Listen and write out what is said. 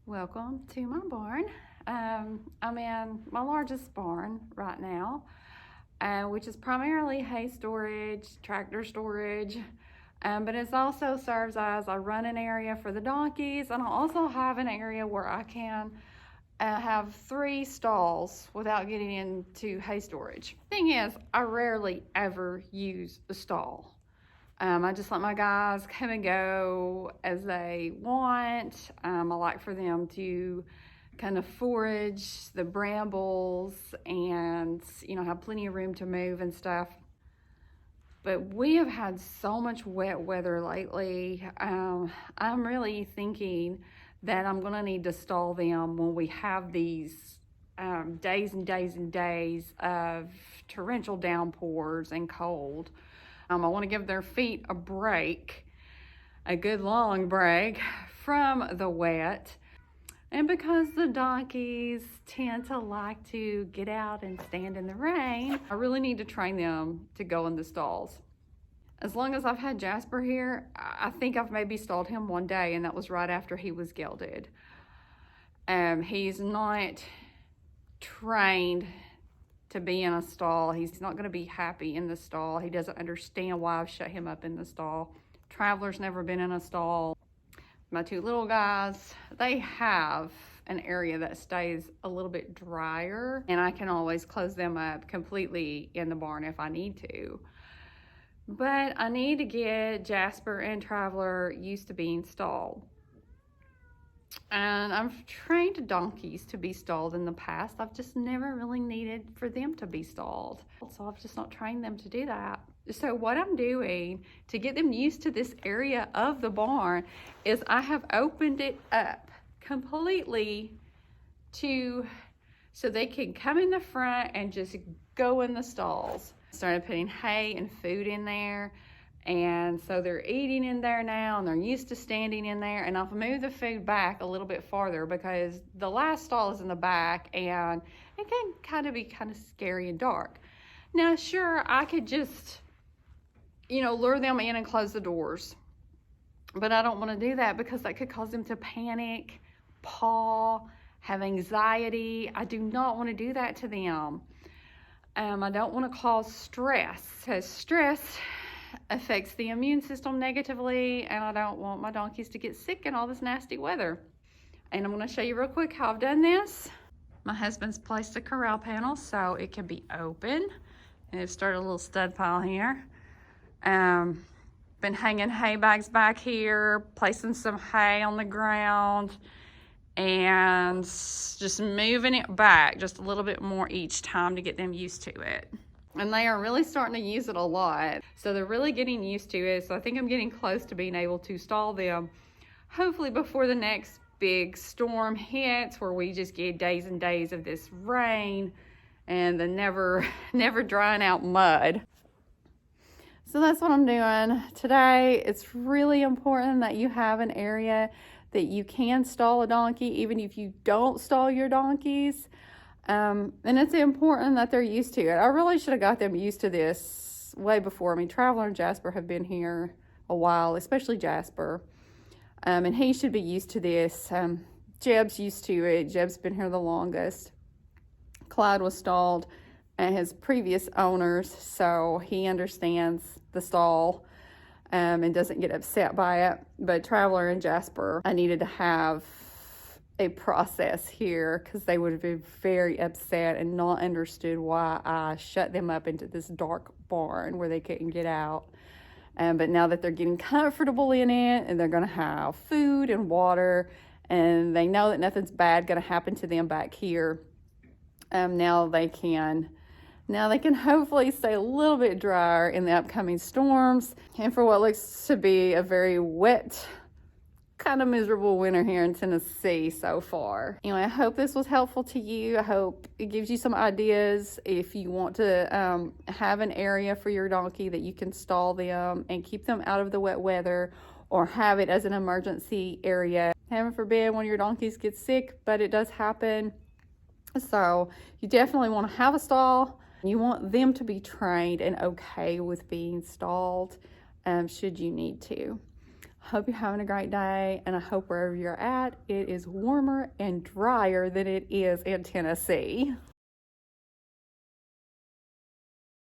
Welcome to my barn. I'm in my largest barn right now, which is primarily hay storage, tractor storage, but it also serves as a running area for the donkeys, and I also have an area where I can have 3 stalls without getting into hay storage. Thing is, I rarely ever use a stall. I just let my guys come and go as they want. I like for them to kind of forage the brambles and, have plenty of room to move and stuff. But we have had so much wet weather lately. I'm really thinking that I'm going to need to stall them when we have these days and days and days of torrential downpours and cold. I want to give their feet a break, a good long break from the wet. And because the donkeys tend to like to get out and stand in the rain, I really need to train them to go in the stalls. As long as I've had Jasper here, I think I've maybe stalled him one day, and that was right after he was gelded. He's not trained to be in a stall. He's not going to be happy in the stall. He doesn't understand why I've shut him up in the stall. Traveler's never been in a stall. My 2 little guys, they have an area that stays a little bit drier, and I can always close them up completely in the barn if I need to. But I need to get Jasper and Traveler used to being stalled. And I've trained donkeys to be stalled in the past. I've just never really needed for them to be stalled. So I've just not trained them to do that. So what I'm doing to get them used to this area of the barn is I have opened it up completely so they can come in the front and just go in the stalls. Started putting hay and food in there. And so they're eating in there now, and they're used to standing in there. And I've moved the food back a little bit farther because the last stall is in the back, and it can be kind of scary and dark. Now, sure, I could just, lure them in and close the doors. But I don't want to do that because that could cause them to panic, paw, have anxiety. I do not want to do that to them. I don't want to cause stress, because stress affects the immune system negatively, and I don't want my donkeys to get sick in all this nasty weather. And I'm going to show you real quick how I've done this. My husband's placed a corral panel so it can be open, and I've started a little stud pile here. Been hanging hay bags back here, placing some hay on the ground, and just moving it back just a little bit more each time to get them used to it. And they are really starting to use it a lot. So they're really getting used to it. So I think I'm getting close to being able to stall them, hopefully before the next big storm hits, where we just get days and days of this rain and the never drying out mud. So that's what I'm doing today. It's really important that you have an area that you can stall a donkey, even if you don't stall your donkeys. And it's important that they're used to it. I really should have got them used to this way before. I mean, Traveler and Jasper have been here a while, especially Jasper. And he should be used to this. Jeb's used to it. Jeb's been here the longest. Clyde was stalled at his previous owners, so he understands the stall and doesn't get upset by it. But Traveler and Jasper, I needed to have a process here because they would have been very upset and not understood why I shut them up into this dark barn where they couldn't get out. But now that they're getting comfortable in it, and they're going to have food and water, and they know that nothing's bad going to happen to them back here, now they can hopefully stay a little bit drier in the upcoming storms, and for what looks to be a very wet, kind of miserable winter here in Tennessee so far. Anyway, I hope this was helpful to you. I hope it gives you some ideas if you want to have an area for your donkey that you can stall them and keep them out of the wet weather, or have it as an emergency area. Heaven forbid one of your donkeys gets sick, but it does happen. So you definitely want to have a stall. You want them to be trained and okay with being stalled should you need to. Hope you're having a great day, and I hope wherever you're at, it is warmer and drier than it is in Tennessee.